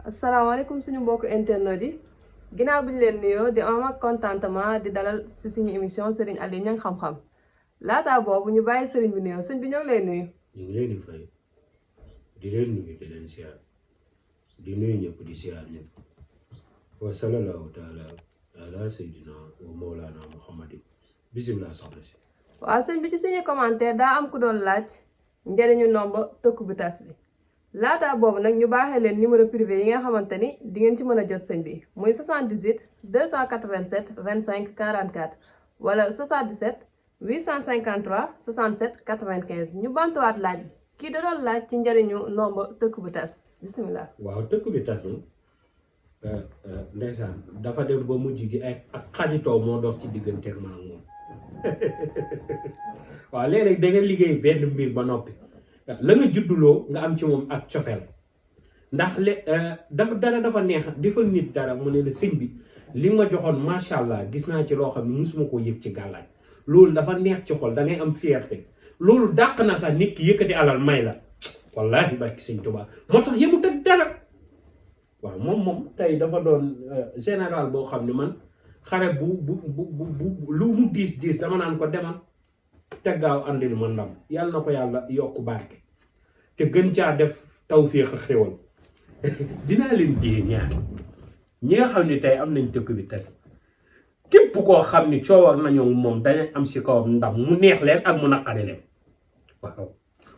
asalaamaaleykum suñu mbokku internet yi ginnaaw bi ñu leen nuyoo di am ak contentement di dalal ci suñu émission Serigne Aliou Niang xam-xam laataa boobu ñu bàyyi Serigne bi nuyoo sëñ bi ñoo ngi lay nuyu. ñu ngi leen di fay di leen nuyu di leen siyaar di nuyu ñëpp di siyaar ñëpp wa sallallahu taala ala sayyidina wa mawlana muhammadin bisimilah soxna si. waaw sëñ bi ci suñu commentaire daa am ku doon laaj njëriñu nomba tëkku bi tas bi laataa boobu nag ñu baaxee leen numéro privé yi nga xamante ni di ngeen ci mën a jot sëñ bi muy 78 287 25 44 wala 77 853 67 95 ñu bantuwaat laaj bi kii da doon laaj ci njëriñu nomba tëkku bi tas bisimilah. waaw tëkk bi tas na ndeysaan dafa dem ba mujj gi ak xaritoo moo dox ci digganteeg man ak moom waaw léeg-léeg da nga liggéey benn mbir ba noppi la nga judduloo nga am ci moom ak cofeel ndax dafa neex defal nit dara mu ne la sëñ bi li ma joxoon macha allah gis naa ci loo xam ne musuma koo yëg ci gàllaaj loolu dafa neex ci xol da ngay am fierté loolu dàq na sax nit ki yëkkati alal may la wallahi barki sëñ Tuubaa moo tax yëmut ak dara waaw moom tey dafa doon général boo xam ne man xare bu lu mu diis dama naan ko demal te gaaw andil ma ndam yàlla na ko yàlla yokk barke te gën caa def tawféex a xéwal dinaa leen dee ñaar ñi nga xam ne tey am nañ tëkk bi tes képp koo xam ni coowar nañoo moom dañu am si kawam ndam mu neex leen ak mu naqari leen waaw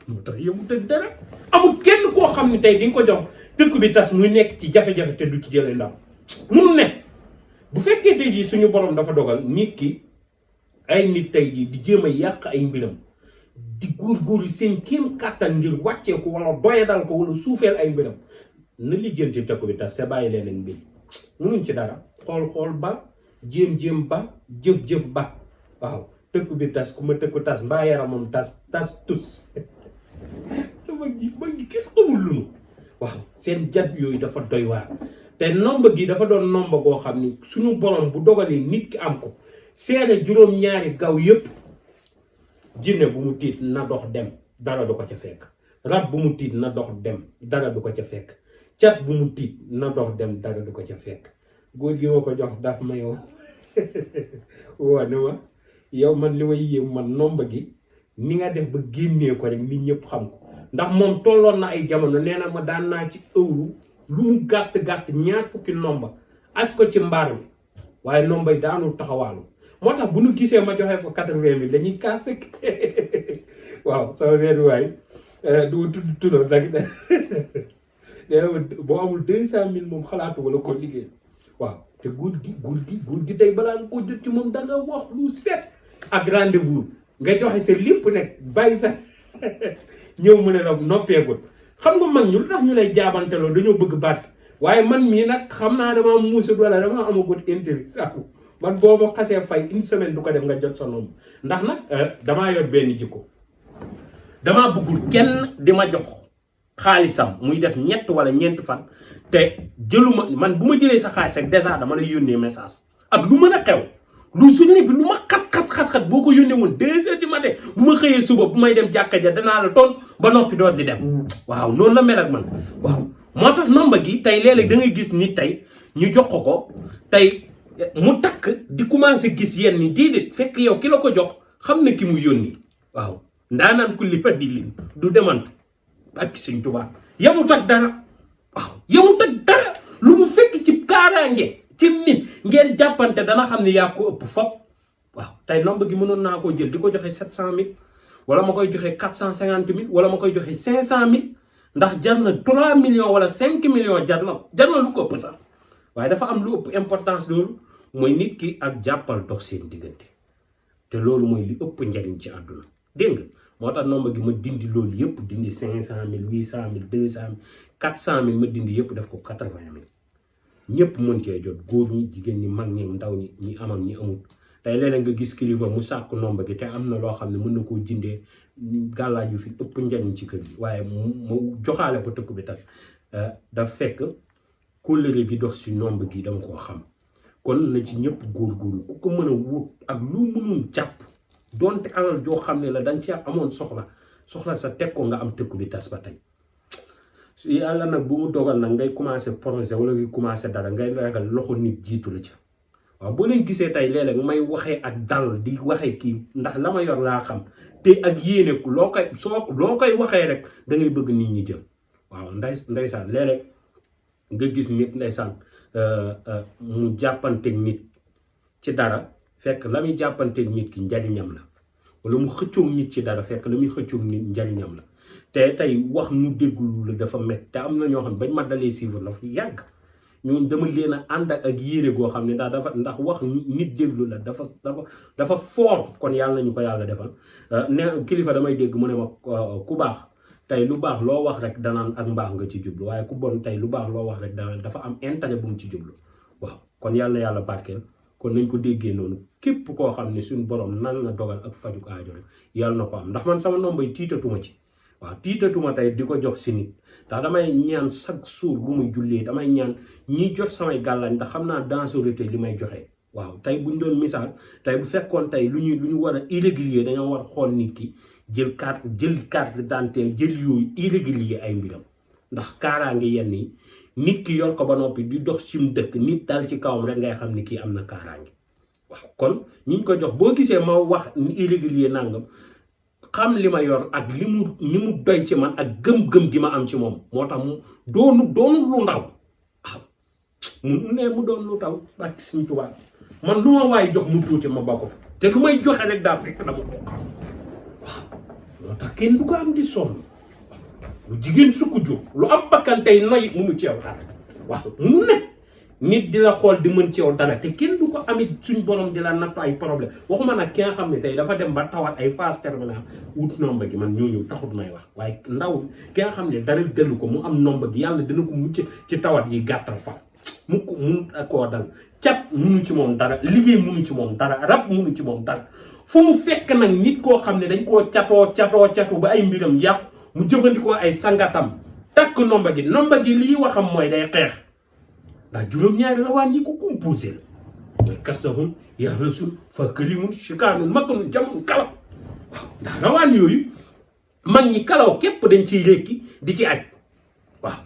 moo tax yëmut ak dara amul kenn koo xam ne tey di nga ko jox tëkk bi tas muy nekk ci jafe-jafe te du ci jëlee ndam munu ne bu fekkee tey jii suñu borom dafa dogal nit ki ay nit tey jii di jéem a yàq ay mbiram di góorgóorlu seen kéem kàttan ngir wàccee ko wala doyadal ko wala suufeel ay mbiram na lijjanti tëkk bi tas te bàyyi leen ak mbir munuñ ci dara xool ba jéem ba jëf ba waaw tëkk bi tas ku ma tëkku tas mbaa yaramam tas tus mag gi kenn xamul lu nu waaw seen jat yooyu dafa doy waar te nomba gi dafa doon nomba goo xam ni suñu borom bu dogalee nit ki am ko seede juróom-ñaari gaw yépp jinne bu mu tiit na dox dem dara du ko ca fekk rab bu mu tiit na dox dem dara du ko ca fekk cat bu mu tiit na dox dem dara du ko ca fekk góor gi ma ko jox daf ma yow waa ne ma yow man li may yéem man nomba gi ni nga def ba génnee ko rek nit ñëpp xam ko ndax moom tolloon na ay jamono nee na ma daan naa ci ëwlu lu mu gàtt ñaar fukki nomba aj ko ci mbaar mi waaye nomba yi daanul taxawaalu moo tax bu nu gisee ma joxe ko 80,000 dañuy kaas ak waaw sama benn waay du tudd nag nee na boo amul 200,000 moom xalaatu wala ko liggéey waaw te góor gi tey balaa nga ko jot ci moom da nga wax lu set ak rendez-vous nga joxe sa lépp nag bàyyi sax ñëw mu ne la noppeegul xam nga mag ñu lu tax ñu lay jaabanteloo dañoo bëgg baat waaye man mii nag xam naa dama muusut wala dama amagut intérêt sax man boo ma xasee fay une semaine du ko def nga jot sa nombre ndax nag damaa yor benn jikko damaa bëggul kenn di ma jox xaalisam muy def ñett wala ñeent fan te jëluma man bu ma jëlee sa xaalis rek dèjà dama lay yónnee message ak lu mën a xew lu suñu bi lu ma xat boo ko yónnee woon 2 heures du matin bu ma xëyee suba bu may dem jàkka ja danaa la toon ba noppi doot di dem waaw noonu la mel ak man waaw moo tax nomba gi tey léeg-léeg da ngay gis nit tey ñu jox ko tey mu takk di commencé gis yenn ni déedéet fekk yow ki la ko jox xam na ki mu yónni waaw ndaanaan ku li fa di lin du demantu ak Sëñ Tuubaa yamut ak dara waaw yamut ak dara lu mu fekk ci kaaraange ci nit ngeen jàppante dana xam ne yaa ko ëpp fop waaw tey nomba gi mënoon naa koo jël di ko joxe 700,000 wala ma koy joxe 450,000 wala ma koy joxe 500,000 ndax jar na 3 millions wala 5 millions jar na lu ko ëpp sax waaye dafa am lu ëpp importance loolu mooy nit ki ak jàppal dox seen diggante te loolu mooy li ëpp njariñ ci àdduna dégg nga moo tax nomba gi ma dindi loolu yëpp dindi 500,000 800,000 200,000 400,000 ma dindi yëpp def ko 80,000 ñëpp mën cee jot góor ñi jigéen ñi mag ñi ndaw ñi amam ñi amul tey léeg-léeg nga gis kilifa mu sàkk nomba gi te am na loo xam ne mën na koo jindee gàllaaj yu fi ëpp njariñ ci kër gi waaye mu joxaale ko tëkk bi tas daf fekk kóllëre gi dox si nomba gi dama koo xam kon na ci ñëpp góorgóorlu ku ko mën a wut ak lu mënul jàpp donte alal joo xam ne la danga ci amoon soxla sa teg ko nga am tëkk bi tas ba tey yàlla nag bu mu dogal nag ngay commencé projet wala ngay commencé dara ngay ragal loxo nit jiitu la ca waaw boo leen gisee tey léeg-léeg may waxee ak dal di waxee kii ndax la ma yor laa xam te ak yéene loo koy waxee rek da ngay bëgg nit ñi jëm waaw ndeysaan léeg-léeg nga gis nit ndeysaan mu jàppanteeg nit ci dara fekk la muy jàppanteeg nit ki njariñam la wala mu xëccoog nit ci dara fekk la muy xëccoog nit njariñam la te tey wax ñu déggul la dafa métti te am na ñoo xam ne bañ ma dalee suivre la fa yàgg ñoom dama leen a ànd ak yére goo xam ne ndax wax nit déglu la dafa fort kon yàlla nañu ko yàlla defal ne kilifa damay dégg mu ne ma ku baax tey lu baax loo wax rek danaan ak mbaax nga ci jublu waaye ku bon tey lu baax loo wax rek danaan dafa am intérêt bu mu ci jublu waaw kon yàlla barkeel kon nañ ko déggee noonu képp koo xam ne suñu borom nan la dogal ak fajuk aajo rek yàlla na ko am ndax man sama nombay tiitatuma ci waaw tiitatuma tey di ko jox si nit ndax damay ñaan chaque jour bu muy jullee damay ñaan ñi jot samay gàllañ ndax xam naa dangerosité li may joxe waaw tey buñ doon misaal tey bu fekkoon tey lu ñu war a irrégulier dañoo war a xool nit ki jël carte d'identité jël yooyu irrégulier ay mbiram ndax kaaraange yenn yi nit ki yor ko ba noppi di dox ci mu dëkk nit dal ci kawam rek ngay xam ni kii am na kaaraange waaw kon ñi ko jox boo gisee ma wax irrégulier nangam xam li ma yor ak li mu doy ci man ak gëm-gëm gi ma am ci moom moo tax mu doonu lu ndaw waaw mu doon lu taw bàkki Sëñ Tuubaa man lu ma waay jox mu tuuti ma ba ko fa te lu may joxe rek daa fekk dama ko xam waaw moo tax kenn du ko am di sonn lu jigéen sukk jóg lu am bakkan tey noy munu ci yow dara waaw munu ne nit di la xool di mën ci yow dara te kenn du ko amit suñ borom di la nattu ay problème waxuma nag ki nga xam ne tey dafa dem ba tawat ay phase terminale wut nomba gi man ñooñu taxut may wax waaye ndaw ki nga xam ne dara dellu ko mu am nomba gi yàlla dina ko mucc ci tawat yi gàttal fan mu koo dal cat munu ci moom dara liggéey munu ci moom dara rab munu ci moom dara fu mu fekk nag nit koo xam ne dañ koo catoo ba ay mbiram yàqu mu jëfandikoo ay sangatam takk nomba gi lii waxam mooy day xeex ndax juróom-ñaari rawaan yi ko composé la mooy kasahun yaxlasul fa këlimun chikaanun makkanun jamun kalaw waaw ndax rawaan yooyu mag ñi kalaw képp dañ ciy rékki di ci aj waaw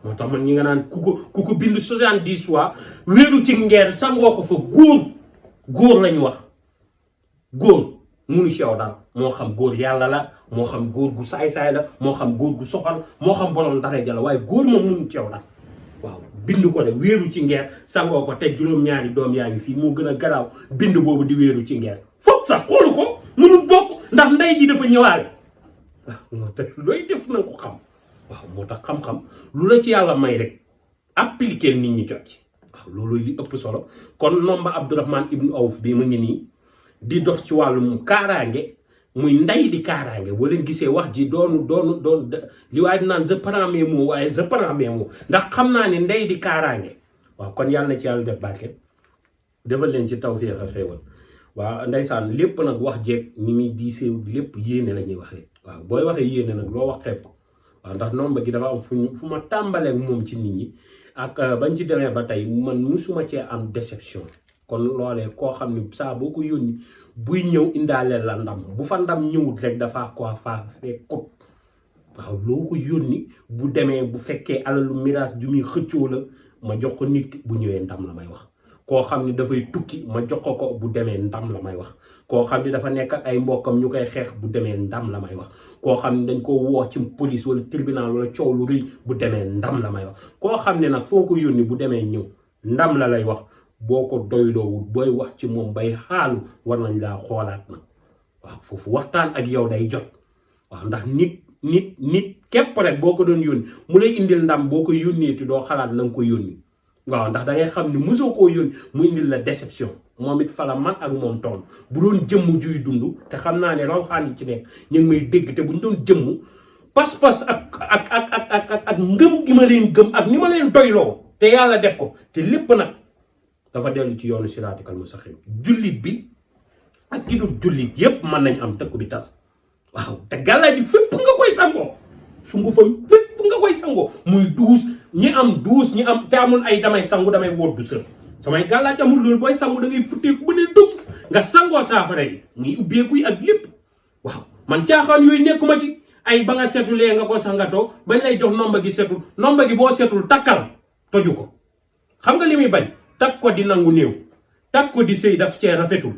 moo tax man ñi nga naan ku ko bind 70 fois wéeru ci ngeer sangoo ko fa góor lañu wax góor munu ci yow daal moo xam góor yàlla la moo xam góor gu saay-saay la moo xam góor gu soxal moo xam borom daraja la waaye góor moom munu ci yow daal waaw bind ko de wéeru ci ngeer sangoo ko te juróom-ñaari doom yaa ngi fii moo gën a garaaw bind boobu di wéeru ci ngeer foofu sax xoolu ko mënul bokk ndax ndey ji dafa ñëwaale waaw moo tax looy def na ko xam waaw moo tax xam-xam lu la ci yàlla may rek appliquer nit ñi jot ci waaw loolu li ëpp solo kon nomba Abdourahmane ibnu Awf bi mu ngi nii di dox ci wàllum kaaraange muy ndey di kaaraange boo leen gisee wax ji doon li waaye naan je prends mes mots waaye je prends mes mots ndax xam naa ne ndey di kaaraange waaw kon yàlla na ci yàlla def barke defal leen ci tawfeex ak xéewal waaw ndeysaan lépp nag wax jeeg ni muy diisee lépp yéene la ñuy waxee waaw booy waxee yéene nag loo wax xeeb ko waaw ndax nomba gi dafa am fu ma tàmbalee moom ci nit ñi ak bañ ci demee ba tey man musuma cee am déception kon loolee koo xam ne saa boo ko yónni buy ñëw indaaleel la ndam bu fa ndam ñëwut rek dafa ko faa fekkut waaw loo ko yónni bu demee bu fekkee alalu miraas ju muy xëccoo la ma jox ko nit ki bu ñëwee ndam la may wax koo xam ne dafay tukki ma jox ko bu demee ndam la may wax koo xam ne dafa nekk ak ay mbokkam ñu koy xeex bu demee ndam la may wax koo xam ne dañ ko woo ci police wala tribunal wala coow lu rëy bu demee ndam la may wax koo xam ne nag foo ko yónni bu demee ñëw ndam la lay wax boo ko doyloowul booy wax ci moom bay xaalu war nañ laa xoolaat nag waaw foofu waxtaan ak yow day jot waaw ndax nit képp rek boo ko doon yónni mu lay indil ndam boo ko yónneeti doo xalaat la nga ko yónni waaw ndax da ngay xam ne mosoo koo yónni mu indil la déception moom it fala man ak moom toll bu doon jëmm juy dund te xam naa ne rawxaan yi ci nekk ñu ngi may dégg te bu ñu doon jëmm pas-pas ak ngëm gi ma leen gëm ak ni ma leen doyloo te yàlla def ko te lépp nag dafa dellu ci yoonu siraatikal mustaqim jullit bi ak ki dul jullit yépp mën nañ am tëkku bi tas waaw te gàllaa ji fépp nga koy sangoo sungu fa fépp nga koy sangoo muy duus ñi am te amul ay damay sangu damay woddu sër samay gàllaaj amul loolu booy sangu da ngay futteeku ba ne dugg nga sangoo saafara yi muy ubbeeku yi ak lépp waaw man caaxaan yooyu nekkuma ci ay ba nga setulee nga ko sangatoo bañ lay jox nomba gi setul nomba gi boo setul takkal toju ko xam nga li muy bañ takk ko di nangu néew takk ko di sëy daf cee rafetul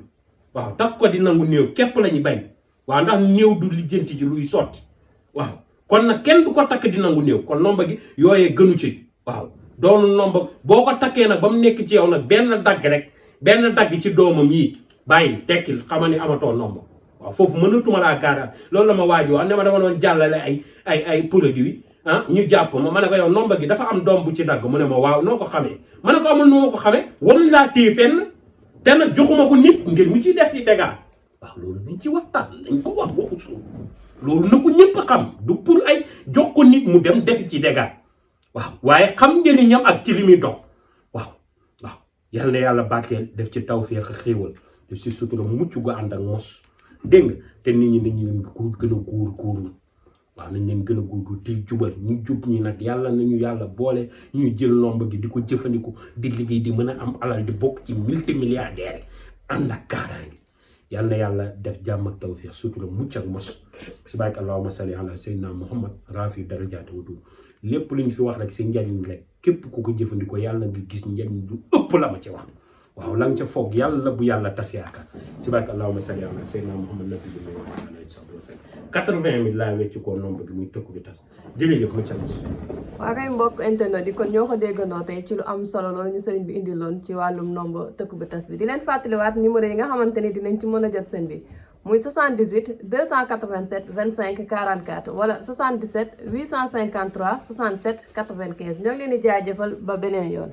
waaw takk ko di nangu néew képp la ñuy bañ waaw ndax néew du lijjanti ji luy sotti waaw kon nag kenn du ko takk di nangu néew kon nomba gi yooyee gënu ci waaw doonu nomba boo ko takkee nag ba mu nekk ci yow nag benn dagg ci doomam yi bàyyi tekkil xama ni amatoo nomba waaw foofu mënatuma laa gaaraat loolu la ma waaju wax ne ma dama doon jàllale ay produits ñu jàpp ma ne ko yow nomba gi dafa am doom bu ci dagg mu ne ma waaw noo ko xamee ma ne ko amul nu ma ko xamee waruñ laa téye fenn te nag joxuma ko nit ngir mu ciy def di dégâts waaw loolu nañ ci waxtaan nañ ko wax waxu suuf loolu na ko ñëpp xam du pour ay jox ko nit mu dem defi ci dégâts waaw waaye xam njëriñam ak ci li muy dox waaw yal na yàlla barkeel def ci tawfeex ak xéewal def ci sutura mucc gu ànd ak mos dégg nga te nit ñi nañ leen ko gën a góorgóorlu waaw nañ leen gën a góorgóorlu te jubal ñu jub ñi nag yàlla nañu yàlla boole ñuy jël nomba gi di ko jëfandiku di liggéey di mën a am alal di bokk ci multimilliardaire ànd ak kaaraange yal na yàlla def jàmm ak tawfeex sutura mucc ak mos si barke allahumma salli ala sayyidina muhammad rafi darajaati wudu lépp lu ñu fi wax rek si njariñ rek képp ku ko jëfandikoo yàlla nga gis njariñ du ëpp la ma ci wax waaw la nga ca foog yàlla bu yàlla tas yaakaar si barke allahumma salli ala sayyidina muhammad nabi bi wa alayhi wasallam 80 000 laa wecc koo nombre bi muy tëkku bi tas jërëjëf ma ca mos waa kay mbokk internet yi kon ñoo ko déggandoo tey ci lu am solo loolu ñu sëriñ bi indiloon ci wàllum nombre tëkku bi tas bi di leen fàttaliwaat numéro yi nga xamante ni dinañ ci mën a jot sëñ bi muy 78 287 25 44 wala 77 853 67 95 ñoo ngi leen di jaajëfal ba beneen yoon